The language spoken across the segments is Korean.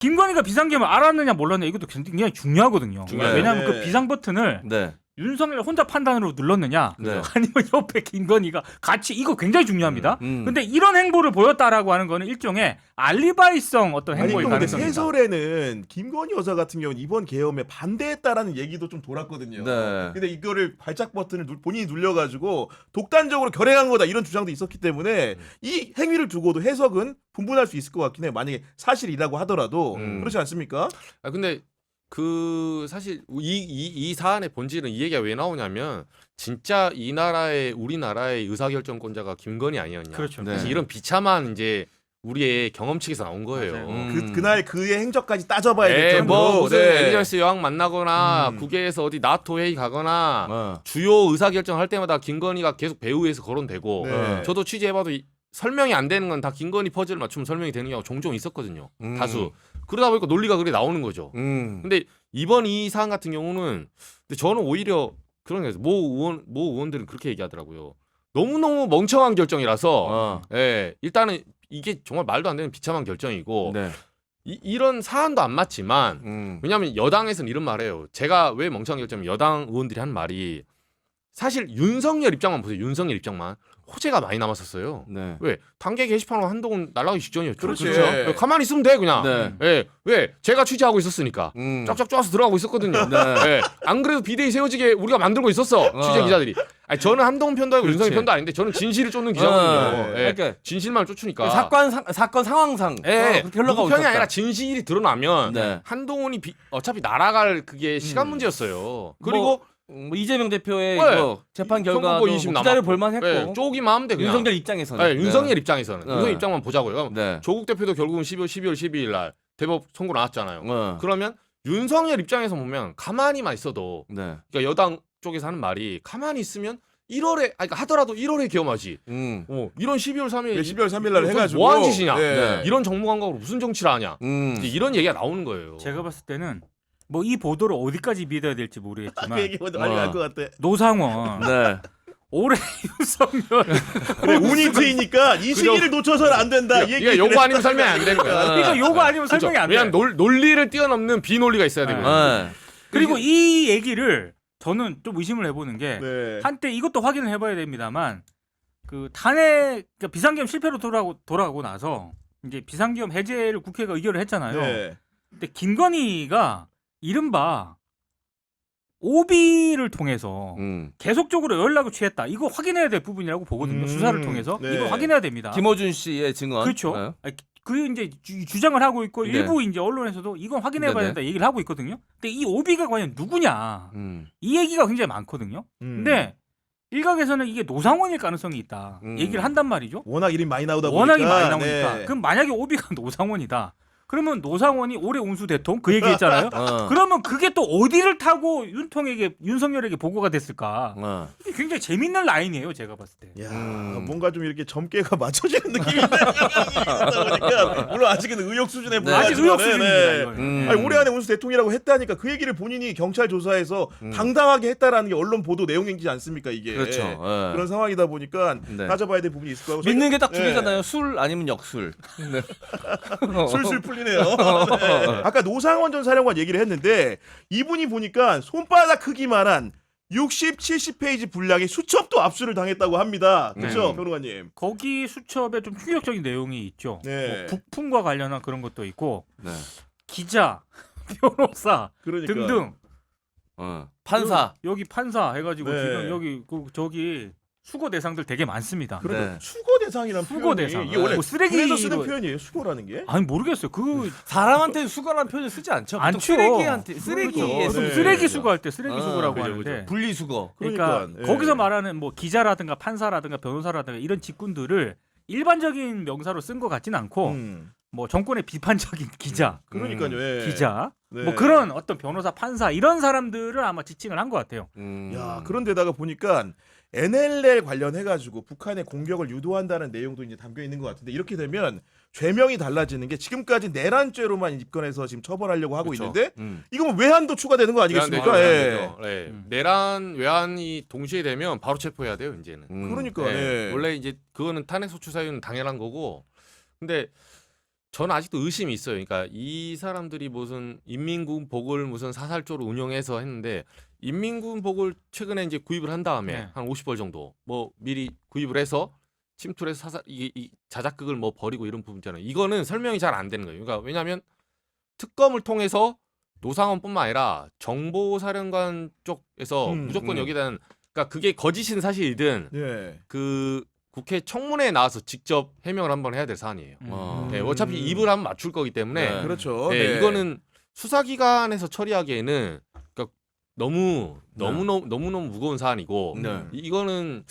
김건희가 비상계엄을 알았느냐 몰랐느냐 이것도 굉장히 중요하거든요. 중요해요. 왜냐하면 네. 그 비상 버튼을 네. 윤석열 혼자 판단으로 눌렀느냐 네. 아니면 옆에 김건희가 같이 이거 굉장히 중요합니다. 음. 근데 이런 행보를 보였다라고 하는 거는 일종의 알리바이성 어떤 아니 행보일 근데 가능성이 있다. 세설에는 김건희 여사 같은 경우는 이번 계엄에 반대했다라는 얘기도 좀 돌았거든요. 네. 근데 이거를 발작 버튼을 본인이 눌려가지고 독단적으로 결행한 거다 이런 주장도 있었기 때문에 이 행위를 두고도 해석은 분분할 수 있을 것 같긴 해요. 만약에 사실이라고 하더라도 그렇지 않습니까? 아 근데 그 사실 이 사안의 본질은 이 얘기가 왜 나오냐면 진짜 이 나라의 우리나라의 의사결정권자가 김건희 아니었냐. 그렇죠. 네. 사실 이런 비참한 이제 우리의 경험칙에서 나온 거예요. 맞아요. 그날 그의 행적까지 따져봐야 될 예, 정도로. 뭐 무슨 네. 엘리자베스 여왕 만나거나 국외에서 어디 나토 회의 가거나 어. 주요 의사결정 할 때마다 김건희가 계속 배후에서 거론되고 네. 저도 취재해봐도 설명이 안 되는 건 다 김건희 퍼즐을 맞추면 설명이 되는 경우가 종종 있었거든요. 다수. 그러다 보니까 논리가 그렇게 나오는 거죠. 근데 이번 이 사안 같은 경우는 근데 저는 오히려 그런 게 모 의원들은 그렇게 얘기하더라고요. 너무너무 멍청한 결정이라서 예, 일단은 이게 정말 말도 안 되는 비참한 결정이고 네. 이런 사안도 안 맞지만 왜냐하면 여당에서는 이런 말해요. 제가 왜 멍청한 결정이면 여당 의원들이 한 말이 사실 윤석열 입장만 보세요. 윤석열 입장만 호재가 많이 남았었어요. 네. 왜 단계 게시판으로 한동훈 날아가기 직전이었죠. 그렇지. 예, 가만히 있으면 돼 그냥. 네. 예, 왜 제가 취재하고 있었으니까 쫙쫙 쪼아서 들어가고 있었거든요. 네. 예, 안 그래도 비대위 세워지게 우리가 만들고 있었어. 취재 기자들이. 아니, 저는 한동훈 편도 아니고 윤석열 편도 아닌데 저는 진실을 쫓는 기자거든요. 예, 그러니까 진실만 쫓으니까. 사건 상황상 예, 그렇게 흘러가고 누구 편이 있었다. 아니라 진실이 드러나면 네. 한동훈이 어차피 날아갈 그게 시간 문제였어요. 그리고 뭐 이재명 대표의 네. 뭐 재판 선거 결과도 뭐 뭐 20 기다려 남았고. 볼만했고 예, 쪼기만 하면 돼 그냥. 윤석열 입장에서는 네, 윤석열 입장에서는 네. 윤석열 입장만 보자고요. 네. 조국 대표도 결국은 12월 12일 날 대법 선고 나왔잖아요. 네. 그러면 윤석열 입장에서 보면 가만히만 있어도 네. 그러니까 여당 쪽에서 하는 말이 가만히 있으면 1월에 아니 그러니까 하더라도 1월에 기엄하지. 이런 12월 3일 12월 3일 날 해가지고 뭐한 짓이냐. 네. 이런 정무 감각으로 무슨 정치를 하냐. 이제 이런 얘기가 나오는 거예요. 제가 봤을 때는 뭐 이 보도를 어디까지 믿어야 될지 모르겠지만 그 얘기보다 많이 알 것 같아. 노상원 네. 올해 윤석열 그래, 운이 트이니까 이 시기를 놓쳐서는 안 된다. 이 이게 얘기. 요거 아니면 설명이 안 되는 거야. 그러니까 요거 아니면 설명이 안 돼. 왜냐면 논리를 뛰어넘는 비논리가 있어야 되거든요. 네. 그리고 이 얘기를 저는 좀 의심을 해보는 게 네. 한때 이것도 확인을 해봐야 됩니다만 그 탄핵 그러니까 비상계엄 실패로 돌아가고 나서 이제 비상계엄 해제를 국회가 의결을 했잖아요. 네. 근데 김건희가 이른바 오비를 통해서 계속적으로 연락을 취했다. 이거 확인해야 될 부분이라고 보거든요. 수사를 통해서 네. 이거 확인해야 됩니다. 김어준 씨의 증언. 그렇죠. 네. 아니, 그 이제 주장을 하고 있고 네. 일부 이제 언론에서도 이건 확인해봐야 네네. 된다 얘기를 하고 있거든요. 근데 이 오비가 과연 누구냐 이 얘기가 굉장히 많거든요. 근데 일각에서는 이게 노상원일 가능성이 있다 얘기를 한단 말이죠. 워낙 이름 많이 나오다 보니까. 워낙에 많이 나오니까. 네. 그럼 만약에 오비가 노상원이다. 그러면 노상원이 올해 운수 대통 그 얘기했잖아요. 그러면 그게 또 어디를 타고 윤석열에게 보고가 됐을까? 이게 굉장히 재밌는 라인이에요, 제가 봤을 때. 야, 뭔가 좀 이렇게 점괘가 맞춰지는 느낌이 나다 보니까 물론 아직은 의혹 수준에 네. 아직 불과하지만, 의혹 수준입니다. 네. 이거는. 아니, 올해 안에 운수 대통령이라고 했다니까 그 얘기를 본인이 경찰 조사에서 당당하게 했다라는 게 언론 보도 내용이지 않습니까 이게. 그렇죠. 네. 그런 상황이다 보니까 네. 따져봐야 될 부분이 있을 거고. 믿는 게 딱 두 네. 개잖아요. 술 아니면 역술. 네. 술술 풀리네요. 네. 아까 노상원 전 사령관 얘기를 했는데 이분이 보니까 손바닥 크기만한 60, 70페이지 분량의 수첩도 압수를 당했다고 합니다. 그렇죠, 평론가님? 거기 수첩에 좀 충격적인 내용이 있죠. 네. 뭐 북풍과 관련한 그런 것도 있고 네. 기자, 변호사 그러니까. 등등 판사. 여기 판사 해가지고 네. 지금 여기 저기 수거 대상들 되게 많습니다. 그러니까 네. 수거 대상이란 수거 표현이 대상. 이게 원래 뭐 쓰레기 그래서 쓰는 표현이에요, 수거라는 게? 아니 모르겠어요. 그 사람한테 수거라는 표현을 쓰지 않죠. 보통 않죠. 쓰레기한테 쓰레기에 그렇죠. 네. 쓰레기 수거할 때 쓰레기 아, 수거라고 그죠, 하는데 분리수거. 그러니까 그러니까, 예. 거기서 말하는 뭐 기자라든가 판사라든가 변호사라든가 이런 직군들을 일반적인 명사로 쓴 것 같지는 않고 뭐 정권의 비판적인 기자, 그러니까요. 예. 기자, 네. 뭐 그런 어떤 변호사, 판사 이런 사람들을 아마 지칭을 한 것 같아요. 야, 그런데다가 보니까 NLL 관련해가지고 북한의 공격을 유도한다는 내용도 이제 담겨 있는 것 같은데 이렇게 되면 죄명이 달라지는 게 지금까지 내란죄로만 입건해서 지금 처벌하려고 하고 그렇죠. 있는데 이거면 외환도 추가되는 거 아니겠습니까? 예. 네. 내란 외환이 동시에 되면 바로 체포해야 돼요 이제는. 그러니까 네. 예. 원래 이제 그거는 탄핵 소추 사유는 당연한 거고. 근데 저는 아직도 의심이 있어요. 그러니까 이 사람들이 무슨 인민군복을 무슨 사살조로 운영해서 했는데 인민군복을 최근에 이제 구입을 한 다음에 네. 한 50벌 정도 뭐 미리 구입을 해서 침투를 해서 사살 이 자작극을 뭐 버리고 이런 부분 있잖아요. 이거는 설명이 잘 안 되는 거예요. 그러니까 왜냐하면 특검을 통해서 노상원뿐만 아니라 정보사령관 쪽에서 무조건 여기다는 그러니까 그게 거짓인 사실이든 네. 그 국회 청문회에 나와서 직접 해명을 한번 해야 될 사안이에요. 네, 어차피 입을 한번 맞출 거기 때문에 네. 그렇죠. 네, 네. 이거는 수사기관에서 처리하기에는 그러니까 너무 무거운 사안이고 네. 이거는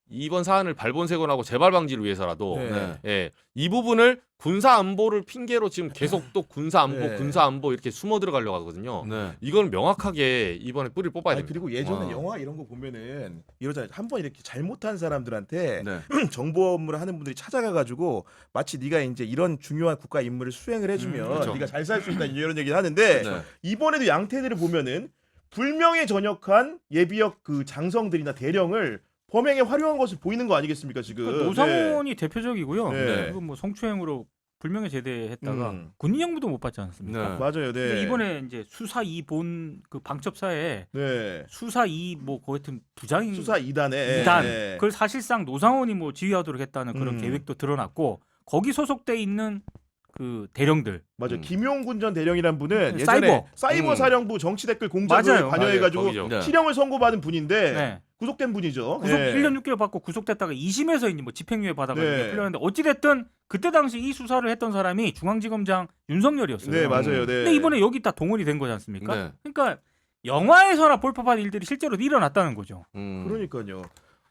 이번 사안을 발본색원하고 재발 방지를 위해서라도 네. 예, 이 부분을 군사 안보를 핑계로 지금 계속 또 군사 안보 네. 군사 안보 이렇게 숨어 들어가려고 하거든요. 네. 이건 명확하게 이번에 뿌리를 뽑아야 아니, 됩니다. 그리고 예전에 와. 영화 이런 거 보면은 이러잖아요. 한번 이렇게 잘못한 사람들한테 네. 정보 업무를 하는 분들이 찾아가가지고 마치 네가 이제 이런 중요한 국가 임무를 수행을 해주면 그렇죠. 네가 잘 살 수 있다 이런 얘기를 하는데 네. 이번에도 양태들을 보면은 불명예 전역한 예비역 그 장성들이나 대령을 범행에 활용한 것을 보이는 거 아니겠습니까 지금? 그러니까 노상원이 대표적이고요. 네. 그리고 뭐 성추행으로 불명예 제대했다가 군인 형부도 못 받지 않았습니까? 네. 맞아요. 근데 네. 이번에 이제 수사 2본 그 방첩사에 네. 수사 2뭐 그 하여튼 부장인 수사 2단에 2단 네. 그걸 사실상 노상원이 뭐 지휘하도록 했다는 그런 계획도 드러났고 거기 소속돼 있는 그 대령들 맞아요. 김용군 전 대령이란 분은 네, 예전에 사이버 음. 사령부 정치 댓글 공작을 맞아요. 관여해가지고 거기죠. 네. 실형을 선고받은 분인데 네. 구속된 분이죠. 구속 네. 1년 6개월 받고 구속됐다가 2심에서 이제 뭐 집행유예 받아가지고 네. 풀렸는데 어찌 됐든 그때 당시 이 수사를 했던 사람이 중앙지검장 윤석열이었어요. 네 맞아요. 네. 근데 이번에 여기 다 동원이 된 거지 않습니까? 네. 그러니까 영화에서나 볼 법한 일들이 실제로 일어났다는 거죠. 그러니까요.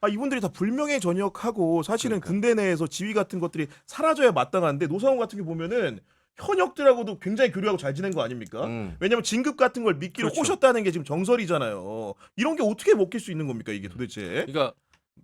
아 이분들이 다 불명예 전역하고 사실은 그러니까. 군대 내에서 지위 같은 것들이 사라져야 마땅한데 노사원 같은 게 보면은 현역들하고도 굉장히 교류하고 잘 지낸 거 아닙니까? 왜냐면 진급 같은 걸 미끼로 그렇죠. 꼬셨다는 게 지금 정설이잖아요. 이런 게 어떻게 먹힐 수 있는 겁니까 이게 도대체? 그러니까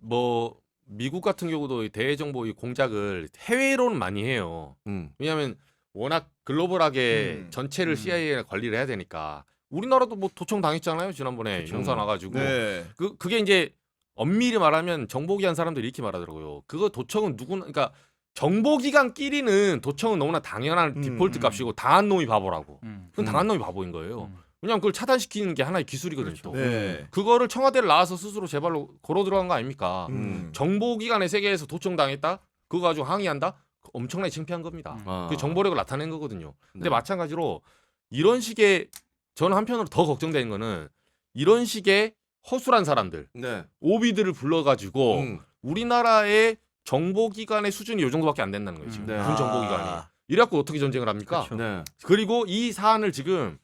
뭐 미국 같은 경우도 이 대정보 이 공작을 해외로는 많이 해요. 왜냐하면 워낙 글로벌하게 전체를 CIA가 관리를 해야 되니까 우리나라도 뭐 도청 당했잖아요 지난번에 그쵸. 용산 와가지고 네. 그게 이제 엄밀히 말하면 정보기관 사람들이 이렇게 말하더라고요. 그거 도청은 누구나 그러니까 정보기관끼리는 도청은 너무나 당연한 디폴트 값이고 당한 놈이 바보라고. 그건 당한 놈이 바보인 거예요. 왜냐하면 그걸 차단시키는 게 하나의 기술이거든요. 또. 네. 그거를 청와대를 나와서 스스로 제발로 걸어 들어간 거 아닙니까? 정보기관의 세계에서 도청당했다? 그거 가지고 항의한다? 엄청나게 창피한 겁니다. 그 정보력을 나타낸 거거든요. 근데 네. 마찬가지로 이런 식의 저는 한편으로 더 걱정되는 거는 이런 식의 허술한 사람들, 네. 오비들을 불러가지고 우리나라의 정보기관의 수준이 이 정도밖에 안 된다는 거예요. 지금 네. 군 정보기관이. 이래갖고 어떻게 전쟁을 합니까? 그렇죠. 네. 그리고 이 사안을 지금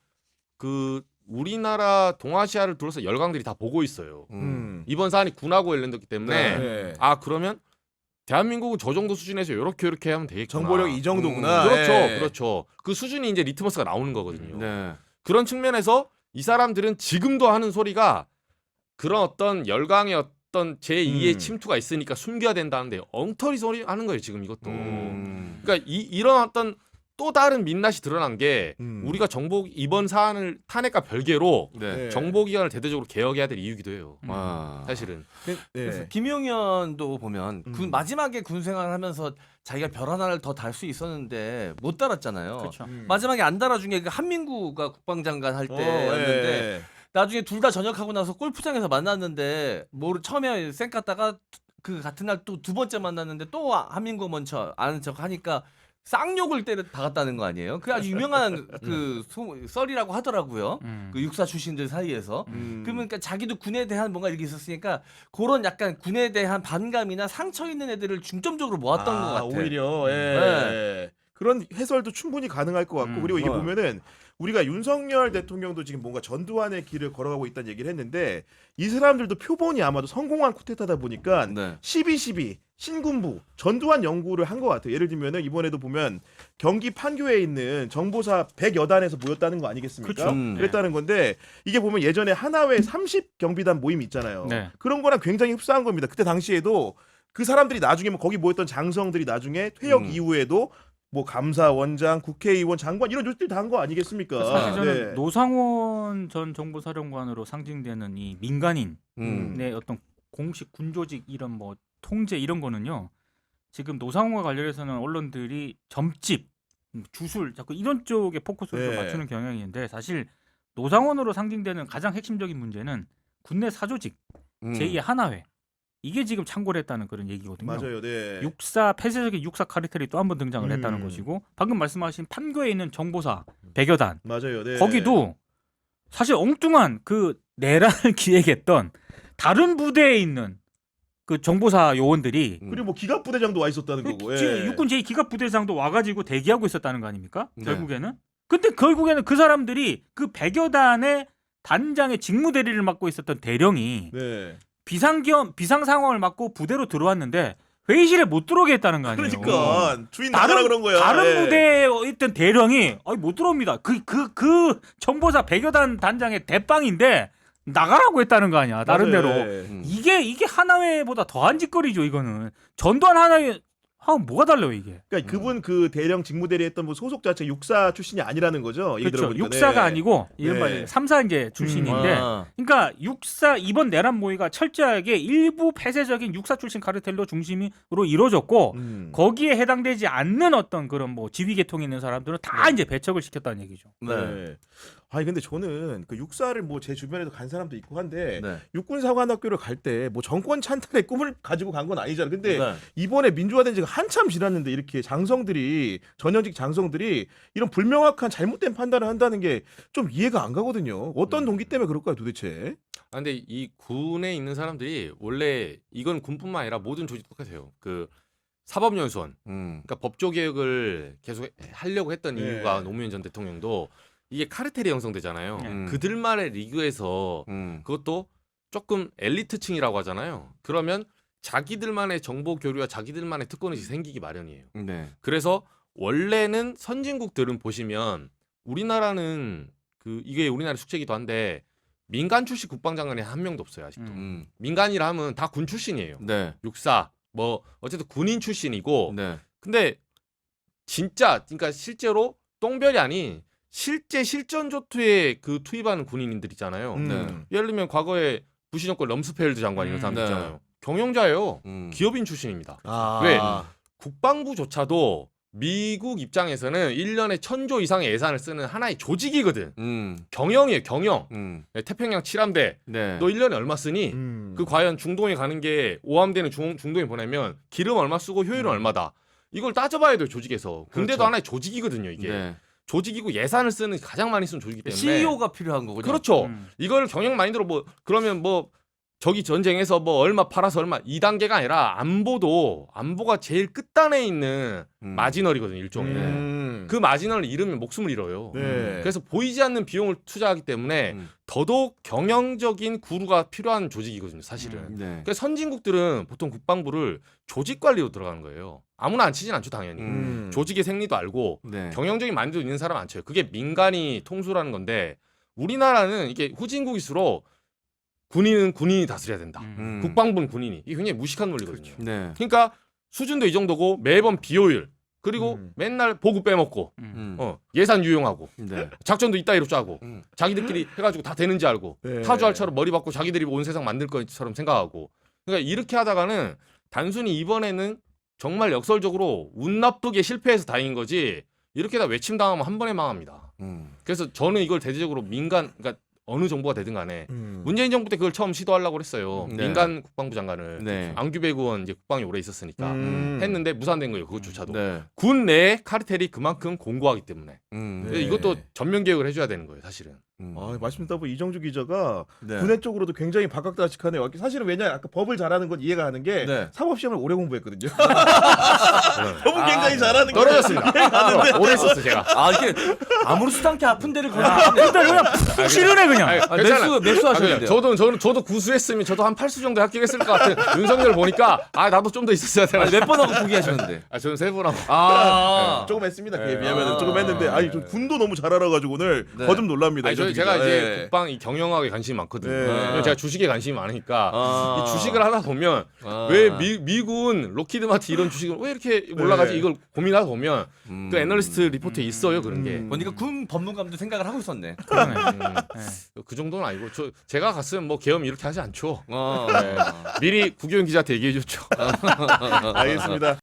그 우리나라 동아시아를 둘러서 열강들이 다 보고 있어요. 이번 사안이 군하고 관련됐기 때문에 네. 아 그러면 대한민국은 저 정도 수준에서 이렇게 하면 되겠구나. 정보력이 이 정도구나. 그렇죠, 네. 그렇죠. 그 수준이 이제 리트머스가 나오는 거거든요. 네. 그런 측면에서 이 사람들은 지금도 하는 소리가 그런 어떤 열강의 어떤 제2의 침투가 있으니까 숨겨야 된다는데 엉터리 소리 하는 거예요 지금 이것도. 그러니까 이런 어떤 또 다른 민낯이 드러난 게 우리가 정보 이번 사안을 탄핵과 별개로 네. 정보기관을 대대적으로 개혁해야 될 이유기도 해요. 아. 사실은. 그래서 네. 김용현도 보면 마지막에 군 생활하면서 자기가 별 하나를 더 달 수 있었는데 못 달았잖아요. 그렇죠. 마지막에 안 달아준 게 그 한민구가 국방장관 할 때였는데 네. 나중에 둘 다 전역하고 나서 골프장에서 만났는데 뭐 처음에 쌩 깠다가 그 같은 날 또 두 번째 만났는데 또 한민구 먼저 아는 척 하니까 쌍욕을 때려 박았다는 거 아니에요? 그 아주 유명한 그 썰이라고 하더라고요. 그 육사 출신들 사이에서. 그러니까 자기도 군에 대한 뭔가 이렇게 있었으니까 그런 약간 군에 대한 반감이나 상처 있는 애들을 중점적으로 모았던 것 같아. 오히려 예. 네. 그런 해설도 충분히 가능할 것 같고 그리고 이게 보면은 우리가 윤석열 대통령도 지금 뭔가 전두환의 길을 걸어가고 있다는 얘기를 했는데 이 사람들도 표본이 아마도 성공한 쿠데타다 보니까 네. 12.12 신군부 전두환 연구를 한 것 같아요. 예를 들면은 이번에도 보면 경기 판교에 있는 정보사 100여 단에서 모였다는 거 아니겠습니까? 그쵸. 그랬다는 건데 이게 보면 예전에 하나회 30 경비단 모임 있잖아요. 네. 그런 거랑 굉장히 흡사한 겁니다. 그때 당시에도 그 사람들이 나중에 뭐 거기 모였던 장성들이 나중에 퇴역 이후에도 뭐 감사원장, 국회의원, 장관 이런 조직들 다 한 거 아니겠습니까? 사실 저는 네. 노상원 전 정보사령관으로 상징되는 이 민간인의 음. 어떤 공식 군조직 이런 뭐 통제 이런 거는요. 지금 노상원과 관련해서는 언론들이 점집 주술 자꾸 이런 쪽에 포커스를 좀 네. 맞추는 경향이 있는데 사실 노상원으로 상징되는 가장 핵심적인 문제는 군내 사조직 제2의 하나회 이게 지금 창궐 했다는 그런 얘기거든요. 맞아요. 네. 육사 폐쇄적인 육사 카르텔이 또 한 번 등장을 했다는 것이고 방금 말씀하신 판교에 있는 정보사 백여단 맞아요. 네. 거기도 사실 엉뚱한 그 내란을 기획했던 다른 부대에 있는 그 정보사 요원들이 그리고 뭐 기갑 부대장도 와 있었다는 거고. 예. 육군 제2기갑 부대장도 와가지고 대기하고 있었다는 거 아닙니까? 네. 결국에는. 근데 결국에는 그 사람들이 그 백여단의 단장의 직무 대리를 맡고 있었던 대령이 네. 비상 상황을 맡고 부대로 들어왔는데 회의실에 못 들어오게 했다는 거 아니에요. 그러니까 주인 나가라 그런 거야. 다른 예. 부대에 있던 대령이 못 들어옵니다. 그 정보사 백여단 단장의 대빵인데 나가라고 했다는 거 아니야. 다른 맞아요. 데로. 예. 이게 하나회보다 더한 짓거리죠. 이거는 전두환 하나회 하고 뭐가 달라요 이게? 그러니까 그분 그 대령 직무대리 했던 뭐 소속 자체 육사 출신이 아니라는 거죠. 얘기 그렇죠. 들어보니까. 육사가 네. 아니고 이른바 네. 3사 이제 출신인데 아. 그러니까 육사 이번 내란 모의가 철저하게 일부 폐쇄적인 육사 출신 카르텔로 중심으로 이루어졌고 거기에 해당되지 않는 어떤 그런 뭐 지휘 계통에 있는 사람들은 다 이제 배척을 시켰다는 얘기죠. 네. 아니 근데 저는 그 육사를 뭐 제 주변에도 간 사람도 있고 한데 네. 육군사관학교를 갈 때 뭐 정권 찬탈의 꿈을 가지고 간 건 아니잖아요. 근데 네. 이번에 민주화된 지가 한참 지났는데 이렇게 장성들이 전현직 장성들이 이런 불명확한 잘못된 판단을 한다는 게 좀 이해가 안 가거든요. 어떤 동기 때문에 그럴까요, 도대체? 아, 근데 이 군에 있는 사람들이 원래 이건 군뿐만 아니라 모든 조직 똑같아요. 그 사법연수원, 그러니까 법조 개혁을 계속 하려고 했던 네. 이유가 노무현 전 대통령도 이게 카르텔이 형성되잖아요. 그들만의 리그에서 그것도 조금 엘리트층이라고 하잖아요. 그러면 자기들만의 정보 교류와 자기들만의 특권이 생기기 마련이에요. 네. 그래서 원래는 선진국들은 보시면 우리나라는 이게 우리나라 숙제이기도 한데 민간 출신 국방장관이 한 명도 없어요 아직도. 민간이라 하면 다 군 출신이에요. 네. 육사 뭐 어쨌든 군인 출신이고. 네. 근데 진짜 그러니까 실제로 똥별이 아닌 실제 실전조투에 그 투입하는 군인들 있잖아요. 네. 예를 들면 과거에 부시 정권 럼스펠드 장관 이런 사람들 네. 있잖아요. 경영자예요. 기업인 출신입니다. 왜? 국방부조차도 미국 입장에서는 1년에 1,000조 이상의 예산을 쓰는 하나의 조직이거든. 경영이에요, 경영. 태평양 칠함대. 네. 너 1년에 얼마 쓰니? 그 과연 중동에 가는 게 오함대는 중동에 보내면 기름 얼마 쓰고 효율은 얼마다. 이걸 따져봐야 돼요, 조직에서. 군대도 그렇죠. 하나의 조직이거든요, 이게. 네. 조직이고 예산을 쓰는 가장 많이 쓰는 조직이기 때문에. CEO가 필요한 거군요. 그렇죠. 이걸 경영 마인드로 뭐 그러면 뭐 저기 전쟁에서 뭐 얼마 팔아서 얼마 2단계가 아니라 안보가 제일 끝단에 있는 마지널이거든요, 일종의. 그 마지널을 잃으면 목숨을 잃어요. 네. 그래서 보이지 않는 비용을 투자하기 때문에 더더욱 경영적인 구루가 필요한 조직이거든요, 사실은. 네. 그래서 선진국들은 보통 국방부를 조직 관리로 들어가는 거예요. 아무나 안 치진 않죠, 당연히. 조직의 생리도 알고 네. 경영적인 마인드도 있는 사람 안 쳐요. 그게 민간이 통수라는 건데 우리나라는 이게 후진국일수록 군인은 군인이 다스려야 된다. 국방부는 군인이. 이게 굉장히 무식한 논리거든요. 네. 그러니까 수준도 이 정도고 매번 비효율 그리고 맨날 보급 빼먹고 예산 유용하고 네. 작전도 이따위로 짜고 자기들끼리 해가지고 다 되는지 알고 네. 타주알처럼 머리 받고 자기들이 온 세상 만들 것처럼 생각하고 그러니까 이렇게 하다가는 단순히 이번에는 정말 역설적으로 운 나쁘게 실패해서 다행인 거지 이렇게 다 외침 당하면 한 번에 망합니다. 그래서 저는 이걸 대대적으로 그러니까 어느 정부가 되든 간에 문재인 정부 때 그걸 처음 시도하려고 했어요. 네. 민간 국방부 장관을 네. 안규배구원 이제 국방이 오래 있었으니까 했는데 무산된 거예요. 그것조차도. 네. 군 내에 카르텔이 그만큼 공고하기 때문에 네. 이것도 전면 개혁을 해줘야 되는 거예요. 사실은. 아, 말씀 듣다 보니 이정주 기자가 네. 군의 쪽으로도 굉장히 박학다식하네요. 사실은 왜냐 아까 법을 잘하는 건 이해가 가는 게 네. 사법시험을 오래 공부했거든요. 법은 굉장히 잘하는 거 떨어졌습니다. 오래 했었어 제가. 아 이게 아무렇지도 않게 아픈 데를 걸리는데 근데 그냥 푹 치르네 그냥. 매수 하셨는데요. 저도 구수했으면 저도 한 8수 정도 합격했을 것 같은 윤석열 보니까 나도 좀 더 있었어야 되나. 몇 번 하고 포기하셨는데. 저는 3번 하고. 조금 했습니다. 그에 네. 비하면 조금 했는데 아니 저 군도 너무 잘 알아가지고 오늘 네. 거듭 놀랍니다. 아니, 이정주 제가 기자. 이제 네. 국방 이 경영학에 관심이 많거든요. 네. 왜냐면 제가 주식에 관심이 많으니까 아. 이 주식을 하다 보면 왜 미군 로키드마트 이런 주식을 왜 이렇게 올라가지 네. 이걸 고민하다 보면 그 애널리스트 리포트에 있어요 그런 게. 보니까 군 법무감도 생각을 하고 있었네. 그 정도는 아니고 제가 갔으면 뭐 계엄 이렇게 하지 않죠. 어. 미리 국유현 기자한테 얘기해 줬죠. 알겠습니다.